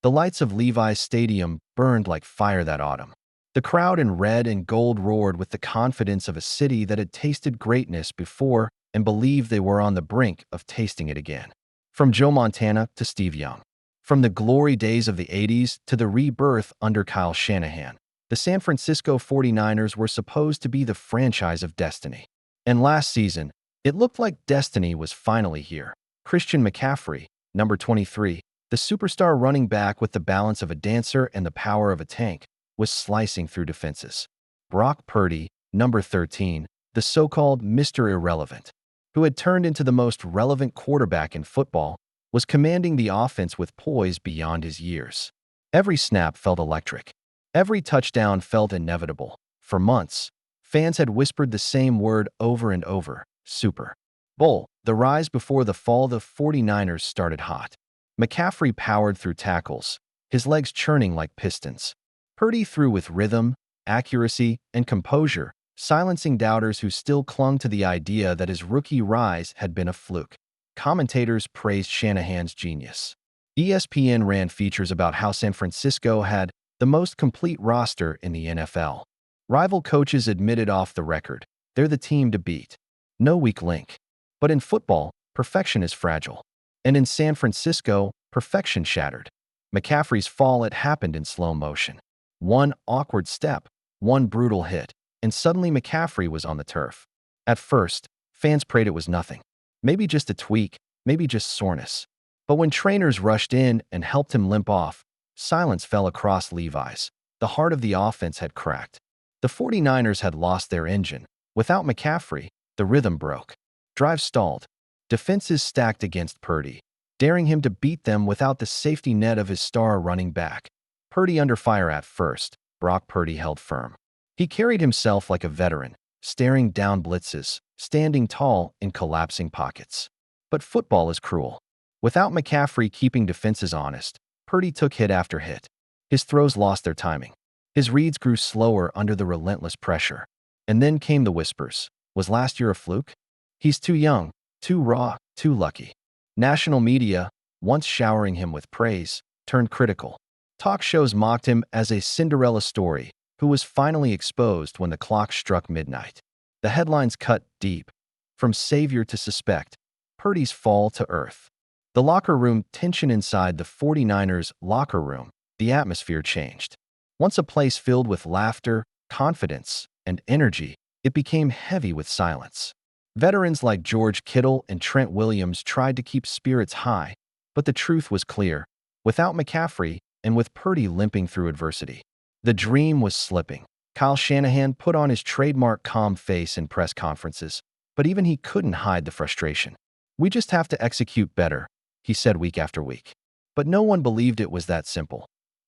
The lights of Levi's Stadium burned like fire that autumn. The crowd in red and gold roared with the confidence of a city that had tasted greatness before and believed they were on the brink of tasting it again. From Joe Montana to Steve Young. From the glory days of the 80s to the rebirth under Kyle Shanahan, the San Francisco 49ers were supposed to be the franchise of destiny. And last season, it looked like destiny was finally here. Christian McCaffrey, number 23, the superstar running back with the balance of a dancer and the power of a tank, was slicing through defenses. Brock Purdy, number 13, the so-called Mr. Irrelevant, who had turned into the most relevant quarterback in football, was commanding the offense with poise beyond his years. Every snap felt electric. Every touchdown felt inevitable. For months, fans had whispered the same word over and over: Super Bowl. The rise before the fall. The 49ers started hot. McCaffrey powered through tackles, his legs churning like pistons. Purdy threw with rhythm, accuracy, and composure, silencing doubters who still clung to the idea that his rookie rise had been a fluke. Commentators praised Shanahan's genius. ESPN ran features about how San Francisco had the most complete roster in the NFL. Rival coaches admitted off the record, they're the team to beat. No weak link. But in football, perfection is fragile. And in San Francisco, perfection shattered. McCaffrey's fall had happened in slow motion. One awkward step, one brutal hit, and suddenly McCaffrey was on the turf. At first, fans prayed it was nothing. Maybe just a tweak, maybe just soreness. But when trainers rushed in and helped him limp off, silence fell across Levi's. The heart of the offense had cracked. The 49ers had lost their engine. Without McCaffrey, the rhythm broke. Drives stalled. Defenses stacked against Purdy, daring him to beat them without the safety net of his star running back. Purdy under fire at first. Brock Purdy held firm. He carried himself like a veteran, staring down blitzes, standing tall in collapsing pockets. But football is cruel. Without McCaffrey keeping defenses honest, Purdy took hit after hit. His throws lost their timing. His reads grew slower under the relentless pressure. And then came the whispers. Was last year a fluke? He's too young, too raw, too lucky. National media, once showering him with praise, turned critical. Talk shows mocked him as a Cinderella story who was finally exposed when the clock struck midnight. The headlines cut deep. From savior to suspect, Purdy's fall to earth. The locker room tension inside the 49ers locker room, the atmosphere changed. Once a place filled with laughter, confidence, and energy, it became heavy with silence. Veterans like George Kittle and Trent Williams tried to keep spirits high, but the truth was clear. Without McCaffrey, and with Purdy limping through adversity, the dream was slipping. Kyle Shanahan put on his trademark calm face in press conferences, but even he couldn't hide the frustration. We just have to execute better, he said week after week. But no one believed it was that simple.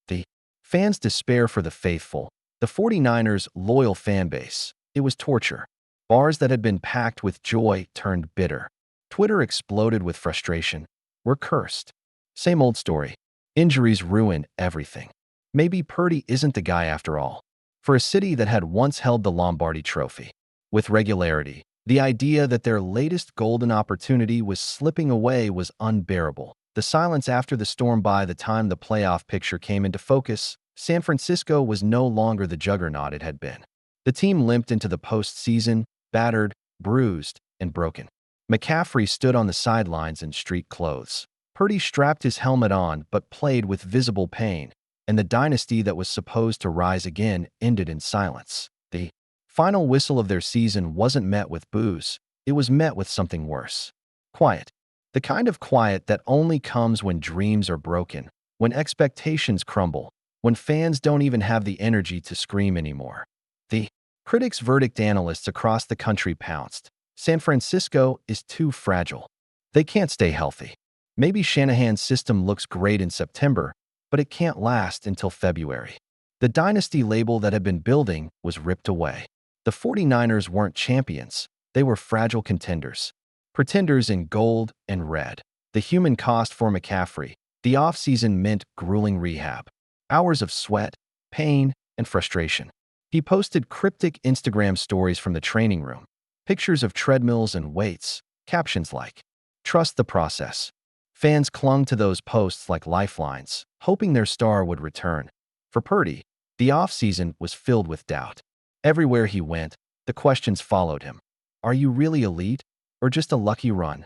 The fans' despair for the faithful, the 49ers' loyal fan base, it was torture. Bars that had been packed with joy turned bitter. Twitter exploded with frustration. We're cursed. Same old story. Injuries ruin everything. Maybe Purdy isn't the guy after all. For a city that had once held the Lombardi Trophy with regularity, the idea that their latest golden opportunity was slipping away was unbearable. The silence after the storm. By the time the playoff picture came into focus, San Francisco was no longer the juggernaut it had been. The team limped into the postseason, battered, bruised, and broken. McCaffrey stood on the sidelines in street clothes. Purdy strapped his helmet on but played with visible pain, and the dynasty that was supposed to rise again ended in silence. The final whistle of their season wasn't met with boos, it was met with something worse. Quiet. The kind of quiet that only comes when dreams are broken, when expectations crumble, when fans don't even have the energy to scream anymore. The critics' verdict. Analysts across the country pounced. San Francisco is too fragile. They can't stay healthy. Maybe Shanahan's system looks great in September, but it can't last until February. The dynasty label that had been building was ripped away. The 49ers weren't champions. They were fragile contenders. Pretenders in gold and red. The human cost for McCaffrey. The offseason meant grueling rehab. Hours of sweat, pain, and frustration. He posted cryptic Instagram stories from the training room. Pictures of treadmills and weights. Captions like, "Trust the process." Fans clung to those posts like lifelines, hoping their star would return. For Purdy, the offseason was filled with doubt. Everywhere he went, the questions followed him. Are you really elite, or just a lucky run?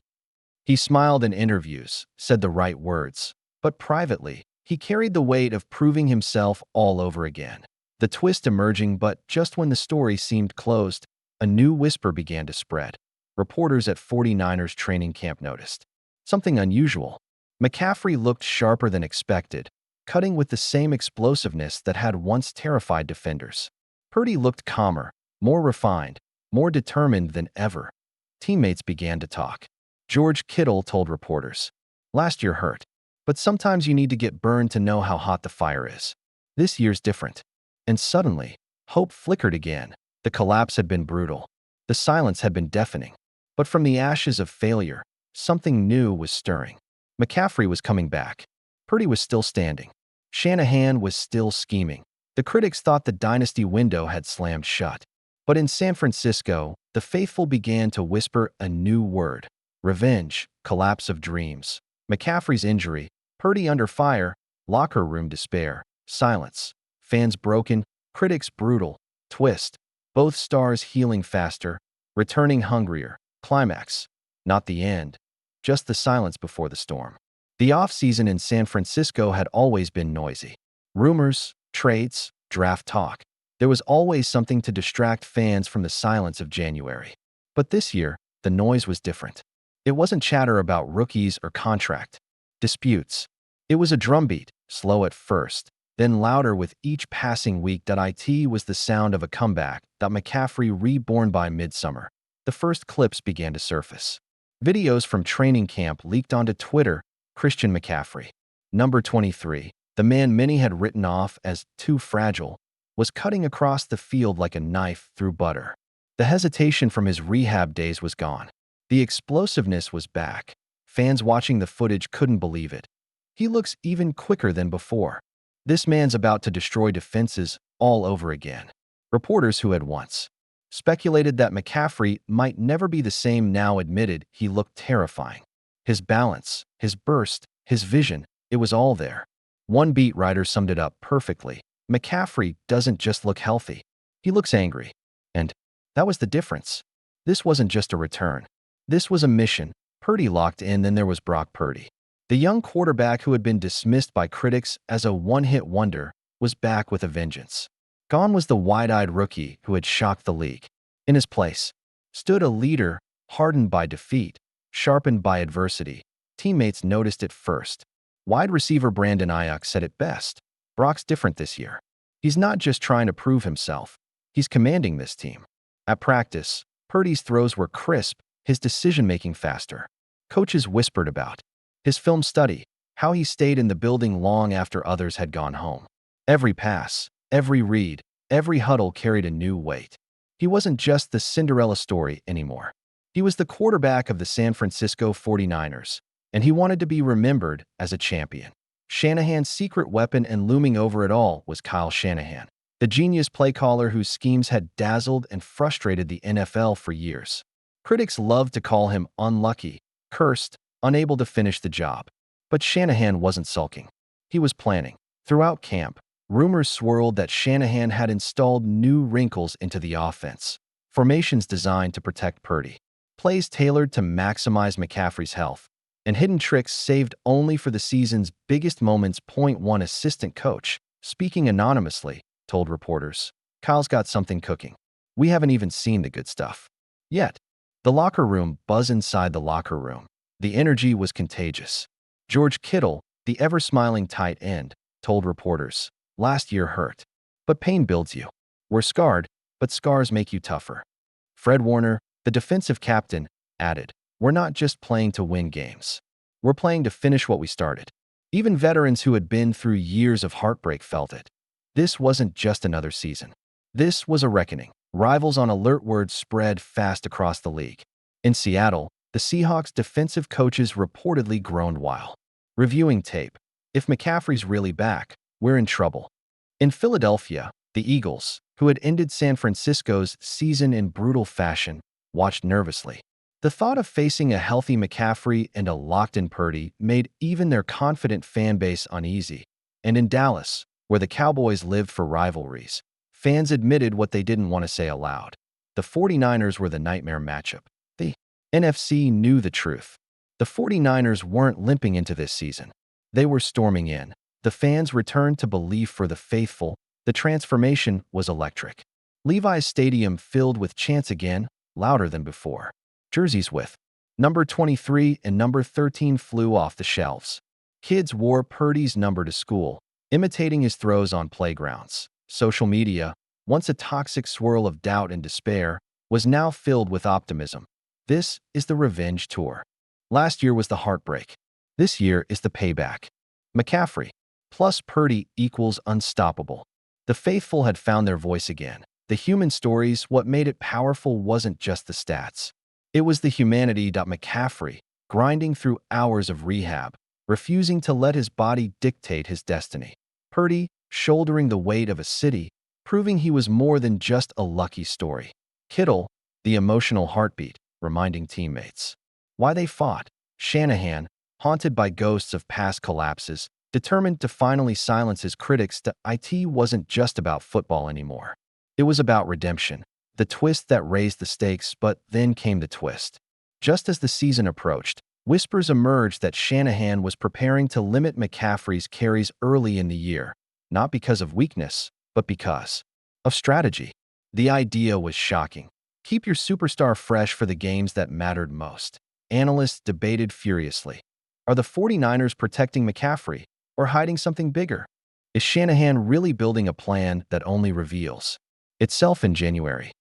He smiled in interviews, said the right words, but privately, he carried the weight of proving himself all over again. The twist emerging, but just when the story seemed closed, a new whisper began to spread. Reporters at 49ers training camp noticed something unusual. McCaffrey looked sharper than expected, cutting with the same explosiveness that had once terrified defenders. Purdy looked calmer, more refined, more determined than ever. Teammates began to talk. George Kittle told reporters, "Last year hurt, but sometimes you need to get burned to know how hot the fire is. This year's different." And suddenly, hope flickered again. The collapse had been brutal. The silence had been deafening. But from the ashes of failure, something new was stirring. McCaffrey was coming back. Purdy was still standing. Shanahan was still scheming. The critics thought the dynasty window had slammed shut. But in San Francisco, the faithful began to whisper a new word: revenge, collapse of dreams. McCaffrey's injury, Purdy under fire, locker room despair, silence. Fans broken, critics brutal, twist. Both stars healing faster, returning hungrier. Climax. Not the end, just the silence before the storm. The offseason in San Francisco had always been noisy. Rumors, trades, draft talk. There was always something to distract fans from the silence of January. But this year, the noise was different. It wasn't chatter about rookies or contract disputes. It was a drumbeat, slow at first, then louder with each passing week. It was the sound of a comeback, that McCaffrey reborn by midsummer. The first clips began to surface. Videos from training camp leaked onto Twitter. Christian McCaffrey, number 23, the man many had written off as too fragile, was cutting across the field like a knife through butter. The hesitation from his rehab days was gone. The explosiveness was back. Fans watching the footage couldn't believe it. He looks even quicker than before. This man's about to destroy defenses all over again. Reporters who had once speculated that McCaffrey might never be the same now admitted he looked terrifying. His balance, his burst, his vision, it was all there. One beat writer summed it up perfectly. McCaffrey doesn't just look healthy. He looks angry. And that was the difference. This wasn't just a return. This was a mission. Purdy locked in, then there was Brock Purdy. The young quarterback who had been dismissed by critics as a one-hit wonder was back with a vengeance. Gone was the wide-eyed rookie who had shocked the league. In his place stood a leader hardened by defeat, sharpened by adversity. Teammates noticed it first. Wide receiver Brandon Ayuk said it best. Brock's different this year. He's not just trying to prove himself. He's commanding this team. At practice, Purdy's throws were crisp, his decision-making faster. Coaches whispered about his film study, how he stayed in the building long after others had gone home. Every pass, every read, every huddle carried a new weight. He wasn't just the Cinderella story anymore. He was the quarterback of the San Francisco 49ers, and he wanted to be remembered as a champion. Shanahan's secret weapon, and looming over it all, was Kyle Shanahan, the genius play caller whose schemes had dazzled and frustrated the NFL for years. Critics loved to call him unlucky, cursed, unable to finish the job. But Shanahan wasn't sulking. He was planning. Throughout camp, rumors swirled that Shanahan had installed new wrinkles into the offense. Formations designed to protect Purdy, plays tailored to maximize McCaffrey's health, and hidden tricks saved only for the season's biggest moments. One assistant coach, speaking anonymously, told reporters, "Kyle's got something cooking. We haven't even seen the good stuff yet." The locker room buzz inside the locker room. The energy was contagious. George Kittle, the ever-smiling tight end, told reporters, "Last year hurt. But pain builds you. We're scarred, but scars make you tougher." Fred Warner, the defensive captain, added, "We're not just playing to win games. We're playing to finish what we started." Even veterans who had been through years of heartbreak felt it. This wasn't just another season. This was a reckoning. Rivals on alert, word spread fast across the league. In Seattle, the Seahawks defensive coaches reportedly groaned while reviewing tape. If McCaffrey's really back, we're in trouble. In Philadelphia, the Eagles, who had ended San Francisco's season in brutal fashion, watched nervously. The thought of facing a healthy McCaffrey and a locked-in Purdy made even their confident fan base uneasy. And in Dallas, where the Cowboys lived for rivalries, fans admitted what they didn't want to say aloud. The 49ers were the nightmare matchup. The NFC knew the truth. The 49ers weren't limping into this season. They were storming in. The fans returned to belief for the faithful. The transformation was electric. Levi's Stadium filled with chants again, louder than before. Jerseys with number 23 and number 13 flew off the shelves. Kids wore Purdy's number to school, imitating his throws on playgrounds. Social media, once a toxic swirl of doubt and despair, was now filled with optimism. This is the revenge tour. Last year was the heartbreak. This year is the payback. McCaffrey plus Purdy equals unstoppable. The faithful had found their voice again. The human stories, what made it powerful wasn't just the stats. It was the humanity. McCaffrey, grinding through hours of rehab, refusing to let his body dictate his destiny. Purdy, shouldering the weight of a city, proving he was more than just a lucky story. Kittle, the emotional heartbeat, reminding teammates why they fought. Shanahan, haunted by ghosts of past collapses, determined to finally silence his critics. It wasn't just about football anymore. It was about redemption, the twist that raised the stakes, but then came the twist. Just as the season approached, whispers emerged that Shanahan was preparing to limit McCaffrey's carries early in the year, not because of weakness, but because of strategy. The idea was shocking. Keep your superstar fresh for the games that mattered most. Analysts debated furiously. Are the 49ers protecting McCaffrey or hiding something bigger? Is Shanahan really building a plan that only reveals itself in January?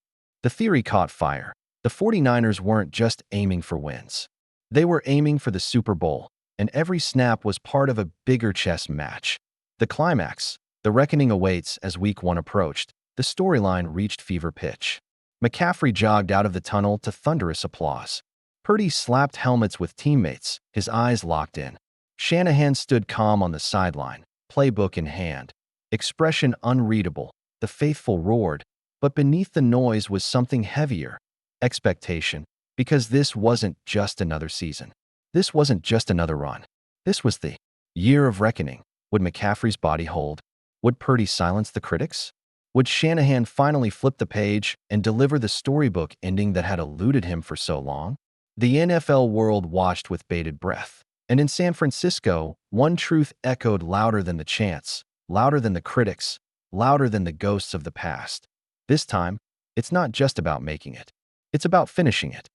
The theory caught fire. The 49ers weren't just aiming for wins. They were aiming for the Super Bowl, and every snap was part of a bigger chess match. The climax, the reckoning awaits as Week 1 approached. The storyline reached fever pitch. McCaffrey jogged out of the tunnel to thunderous applause. Purdy slapped helmets with teammates, his eyes locked in. Shanahan stood calm on the sideline, playbook in hand. Expression unreadable. The faithful roared, but beneath the noise was something heavier. Expectation, because this wasn't just another season. This wasn't just another run. This was the year of reckoning. Would McCaffrey's body hold? Would Purdy silence the critics? Would Shanahan finally flip the page and deliver the storybook ending that had eluded him for so long? The NFL world watched with bated breath. And in San Francisco, one truth echoed louder than the chants, louder than the critics, louder than the ghosts of the past. This time, it's not just about making it. It's about finishing it.